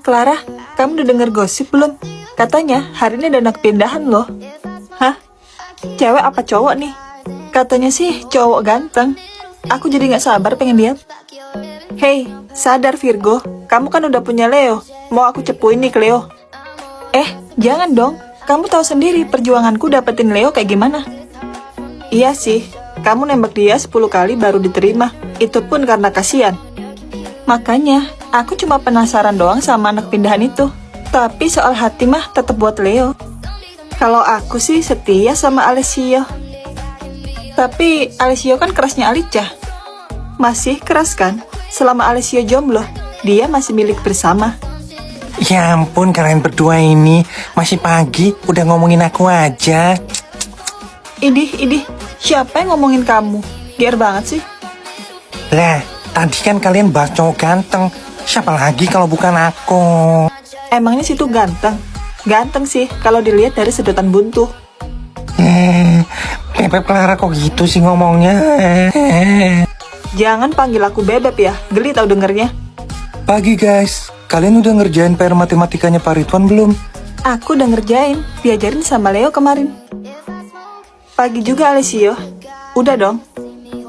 Clara, kamu udah denger gosip belum? Katanya hari ini ada anak pindahan loh. Hah? Cewek apa cowok nih? Katanya sih cowok ganteng. Aku jadi gak sabar pengen lihat. Hey, sadar Virgo, kamu kan udah punya Leo. Mau aku cepuin nih ke Leo? Jangan dong. Kamu tahu sendiri perjuanganku dapetin Leo kayak gimana. Iya sih, kamu nembak dia 10 kali baru diterima. Itu pun karena kasihan. Makanya, aku cuma penasaran doang sama anak pindahan itu. Tapi soal hati mah tetap buat Leo. Kalau aku sih setia sama Alessio. Tapi Alessio kan kerasnya Alicia. Masih keras kan? Selama Alessio jomblo, dia masih milik bersama. Ya ampun, kalian berdua ini masih pagi udah ngomongin aku aja. Idih, siapa yang ngomongin kamu? Gier banget sih. Lah, tadi kan kalian bahas cowok ganteng. Siapa lagi kalau bukan aku? Emangnya situ ganteng? Ganteng sih kalau dilihat dari sedotan buntu. Bebek Clara kok gitu sih ngomongnya? Jangan panggil aku bebek ya, geli tau dengernya. Pagi guys, kalian udah ngerjain PR matematikanya Pak Ridwan belum? Aku udah ngerjain, diajarin sama Leo kemarin. Pagi juga Alessio. Udah dong.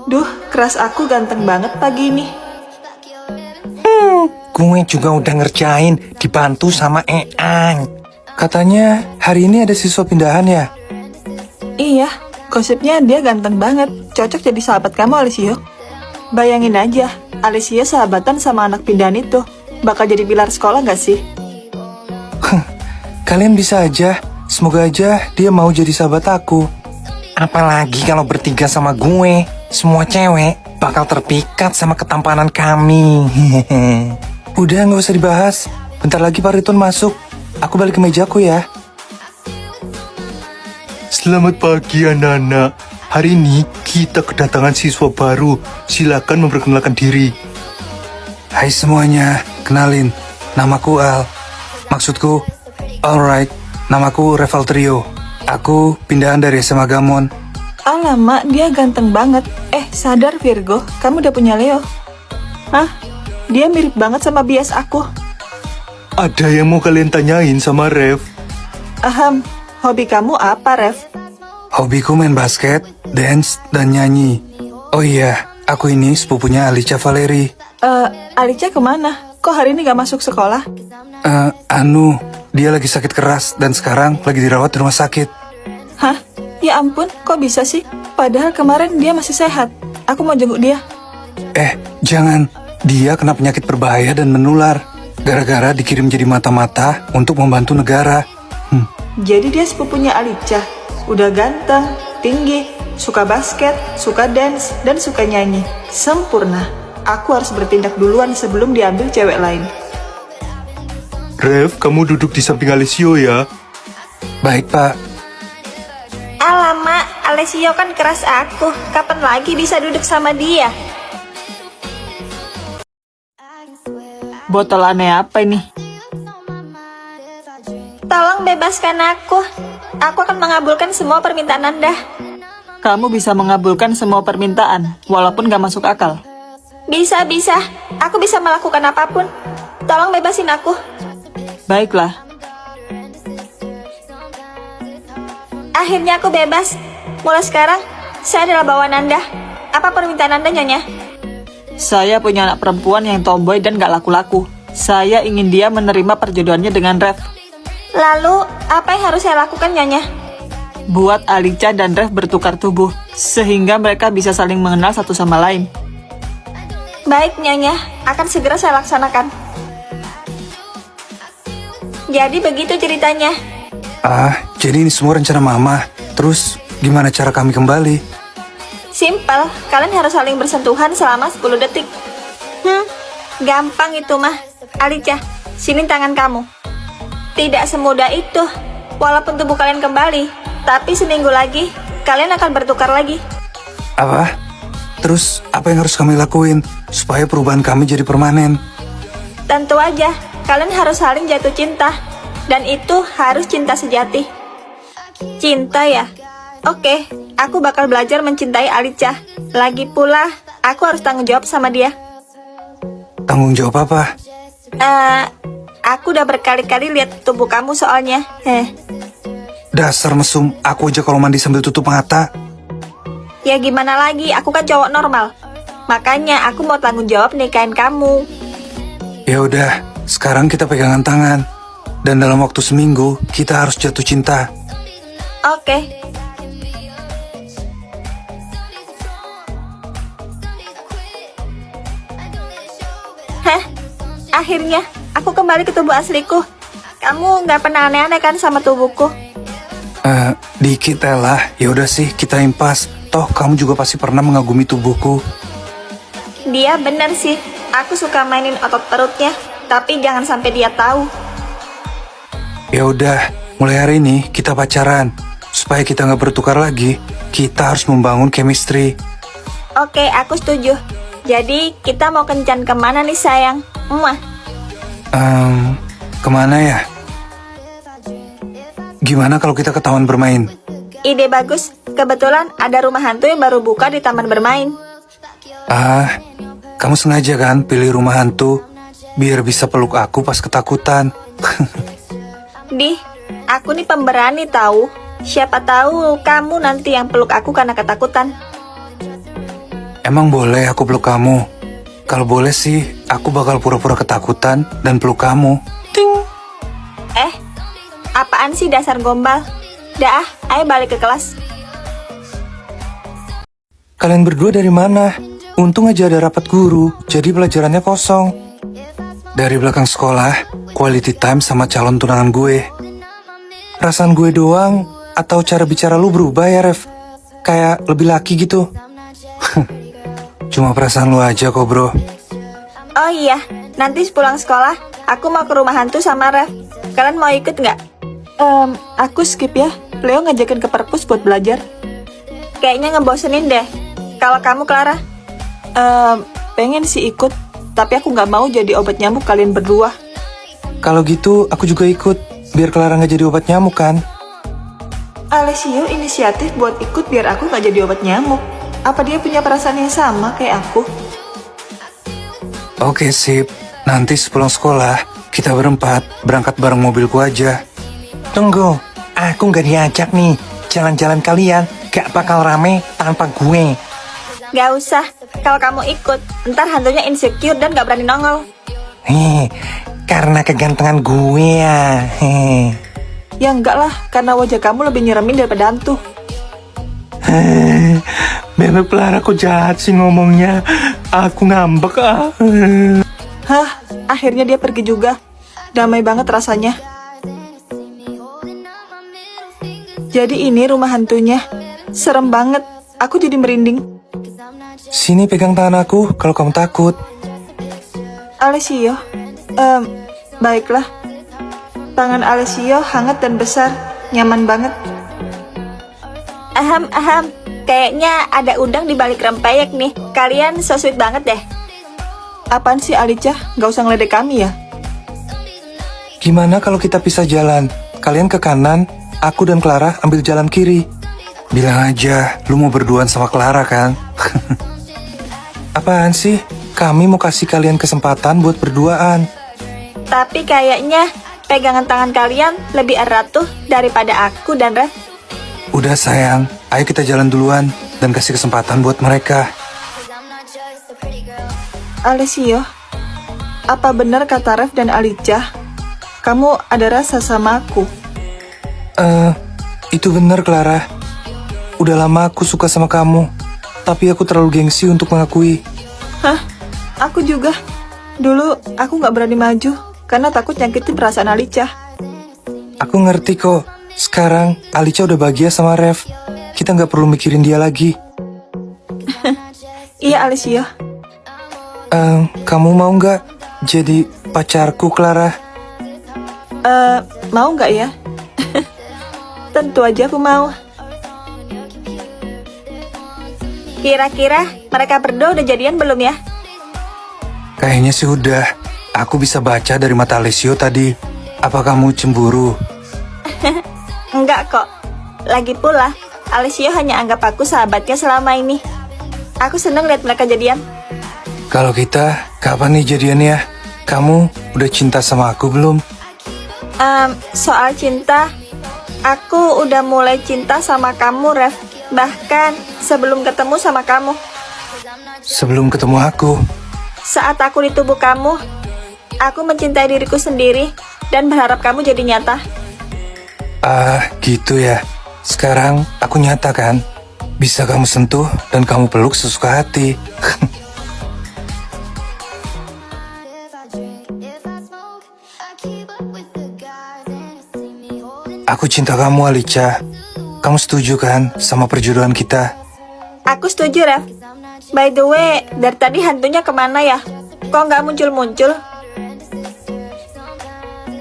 Duh, keras aku ganteng banget pagi ini. Gue juga udah ngerjain, dibantu sama Eang. Katanya hari ini ada siswa pindahan ya? Iya, gosipnya dia ganteng banget. Cocok jadi sahabat kamu Alessio. Bayangin aja, Alessio sahabatan sama anak pindahan itu. Bakal jadi pilar sekolah gak sih? Kalian bisa aja, semoga aja dia mau jadi sahabat aku. Apalagi kalau bertiga sama gue, semua cewek bakal terpikat sama ketampanan kami. Udah gak usah dibahas, bentar lagi Pak Ridwan masuk. Aku balik ke mejaku ya. Selamat pagi anak-anak. Hari ini kita kedatangan siswa baru. Silakan memperkenalkan diri. Hai semuanya, kenalin, namaku Al. Maksudku, alright, namaku Revaltrio. Aku pindahan dari SMA Gamon. Alamak, dia ganteng banget. Sadar Virgo, kamu udah punya Leo. Hah? Dia mirip banget sama bias aku. Ada yang mau kalian tanyain sama Rev? Hobi kamu apa, Rev? Hobiku main basket, dance, dan nyanyi. Oh iya, aku ini sepupunya Alicia Valeri. Alicia kemana? Kok hari ini gak masuk sekolah? Dia lagi sakit keras dan sekarang lagi dirawat di rumah sakit. Hah? Ya ampun, kok bisa sih? Padahal kemarin dia masih sehat. Aku mau jenguk dia. Jangan. Dia kena penyakit berbahaya dan menular. Gara-gara dikirim jadi mata-mata untuk membantu negara. Jadi dia sepupunya Alicia. Udah ganteng, tinggi, suka basket, suka dance, dan suka nyanyi. Sempurna. Aku harus bertindak duluan sebelum diambil cewek lain. Rev, kamu duduk di samping Alessio ya. Baik, Pak. Alamak, Alessio kan keras aku. Kapan lagi bisa duduk sama dia? Botol aneh apa ini? Tolong bebaskan aku. Aku akan mengabulkan semua permintaan Anda. Kamu bisa mengabulkan semua permintaan, walaupun gak masuk akal. Bisa. Aku bisa melakukan apapun. Tolong bebasin aku. Baiklah. Akhirnya aku bebas. Mulai sekarang, saya adalah bawahan Anda. Apa permintaan Anda, Nyonya? Saya punya anak perempuan yang tomboy dan gak laku-laku. Saya ingin dia menerima perjodohannya dengan Rev. Lalu, apa yang harus saya lakukan, Nyonya? Buat Alicia dan Rev bertukar tubuh, sehingga mereka bisa saling mengenal satu sama lain. Baik, Nyonya. Akan segera saya laksanakan. Jadi begitu ceritanya. Jadi ini semua rencana Mama. Terus, gimana cara kami kembali? Simpel, kalian harus saling bersentuhan selama 10 detik. Gampang itu mah. Alicia, sini tangan kamu. Tidak semudah itu. Walaupun tubuh kalian kembali, tapi seminggu lagi, kalian akan bertukar lagi. Apa? Terus, apa yang harus kami lakuin supaya perubahan kami jadi permanen? Tentu aja, kalian harus saling jatuh cinta. Dan itu harus cinta sejati. Cinta ya? Oke, aku bakal belajar mencintai Alicia. Lagi pula, aku harus tanggung jawab sama dia. Tanggung jawab apa? Aku udah berkali-kali lihat tubuh kamu soalnya. Dasar mesum, aku aja kalau mandi sambil tutup mata. Ya gimana lagi, aku kan cowok normal. Makanya aku mau tanggung jawab nikahin kamu. Ya udah, sekarang kita pegangan tangan. Dan dalam waktu seminggu, kita harus jatuh cinta. Oke. Hah? Akhirnya, aku kembali ke tubuh asliku. Kamu nggak pernah aneh-aneh kan sama tubuhku? Dikit lah. Ya udah sih, kita impas. Toh kamu juga pasti pernah mengagumi tubuhku. Dia bener sih. Aku suka mainin otot perutnya, tapi jangan sampai dia tahu. Ya udah, mulai hari ini kita pacaran. Supaya kita nggak bertukar lagi, kita harus membangun chemistry. Oke, aku setuju. Jadi, kita mau kencan kemana nih sayang? Kemana ya? Gimana kalau kita ke taman bermain? Ide bagus. Kebetulan ada rumah hantu yang baru buka di taman bermain. Kamu sengaja kan pilih rumah hantu? Biar bisa peluk aku pas ketakutan. Aku nih pemberani tahu. Siapa tahu kamu nanti yang peluk aku karena ketakutan. Emang boleh aku peluk kamu? Kalau boleh sih, aku bakal pura-pura ketakutan dan peluk kamu. Ting! Apaan sih dasar gombal? Dah, ayo balik ke kelas. Kalian berdua dari mana? Untung aja ada rapat guru, jadi pelajarannya kosong. Dari belakang sekolah, quality time sama calon tunangan gue. Perasaan gue doang, atau cara bicara lu berubah ya, Ref? Kayak lebih laki gitu. Cuma perasaan lu aja kok, bro. Oh iya, nanti pulang sekolah, aku mau ke rumah hantu sama Ref. Kalian mau ikut nggak? Aku skip ya. Leo ngajakin ke perpus buat belajar. Kayaknya ngebosenin deh. Kalau kamu, Clara? Pengen sih ikut, tapi aku nggak mau jadi obat nyamuk kalian berdua. Kalau gitu, aku juga ikut. Biar Clara nggak jadi obat nyamuk kan? Alessio inisiatif buat ikut biar aku nggak jadi obat nyamuk. Apa dia punya perasaan yang sama kayak aku? Oke, sip. Nanti sepulang sekolah, kita berempat berangkat bareng mobilku aja. Tunggu, aku nggak diajak nih. Jalan-jalan kalian gak bakal rame tanpa gue. Gak usah, kalau kamu ikut, ntar hantunya insecure dan gak berani nongol. Karena kegantengan gue ya. Ya enggak lah, karena wajah kamu lebih nyeremin daripada hantu. Bebek Clara kok jahat sih ngomongnya. Aku ngambek Hah, akhirnya dia pergi juga. Damai banget rasanya. Jadi ini rumah hantunya. Serem banget, aku jadi merinding. Sini pegang tangan aku kalau kamu takut. Alessio, baiklah. Tangan Alessio hangat dan besar, nyaman banget. Aham, kayaknya ada udang di balik rempeyek nih. Kalian so sweet banget deh. Apaan sih Alicia? Gak usah ngeledek kami ya. Gimana kalau kita pisah jalan? Kalian ke kanan, aku dan Clara ambil jalan kiri. Bilang aja, lu mau berduaan sama Clara kan? Apaan sih? Kami mau kasih kalian kesempatan buat berduaan. Tapi kayaknya pegangan tangan kalian lebih erat tuh daripada aku dan Ref. Udah sayang, ayo kita jalan duluan dan kasih kesempatan buat mereka. Alessio, apa benar kata Ref dan Alicia? Kamu ada rasa sama aku? Itu bener Clara. Udah lama aku suka sama kamu, tapi aku terlalu gengsi untuk mengakui. Hah? Aku juga. Dulu aku gak berani maju karena takut nyakitin perasaan Alicia. Aku ngerti kok. Sekarang Alicia udah bahagia sama Ref. Kita gak perlu mikirin dia lagi. Iya Alessio. Kamu mau gak jadi pacarku Clara? Mau gak ya? Tentu aja aku mau. Kira-kira mereka berdua udah jadian belum ya? Kayaknya sih udah. Aku bisa baca dari mata Alessio tadi. Apa kamu cemburu? Enggak kok. Lagi pula, Alessio hanya anggap aku sahabatnya selama ini. Aku seneng lihat mereka jadian. Kalau kita, kapan nih jadian ya? kamu udah cinta sama aku belum? Soal cinta, aku udah mulai cinta sama kamu, Ref. Bahkan sebelum ketemu sama kamu. Sebelum ketemu aku. Saat aku di tubuh kamu, aku mencintai diriku sendiri dan berharap kamu jadi nyata. Gitu ya. Sekarang aku nyata kan? Bisa kamu sentuh dan kamu peluk sesuka hati. Aku cinta kamu, Alicia. Kamu setuju kan sama perjodohan kita? Aku setuju, Ref. By the way, dari tadi hantunya kemana ya? Kok nggak muncul-muncul?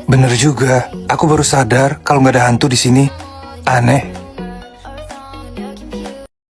Bener juga. Aku baru sadar kalau nggak ada hantu di sini. Aneh.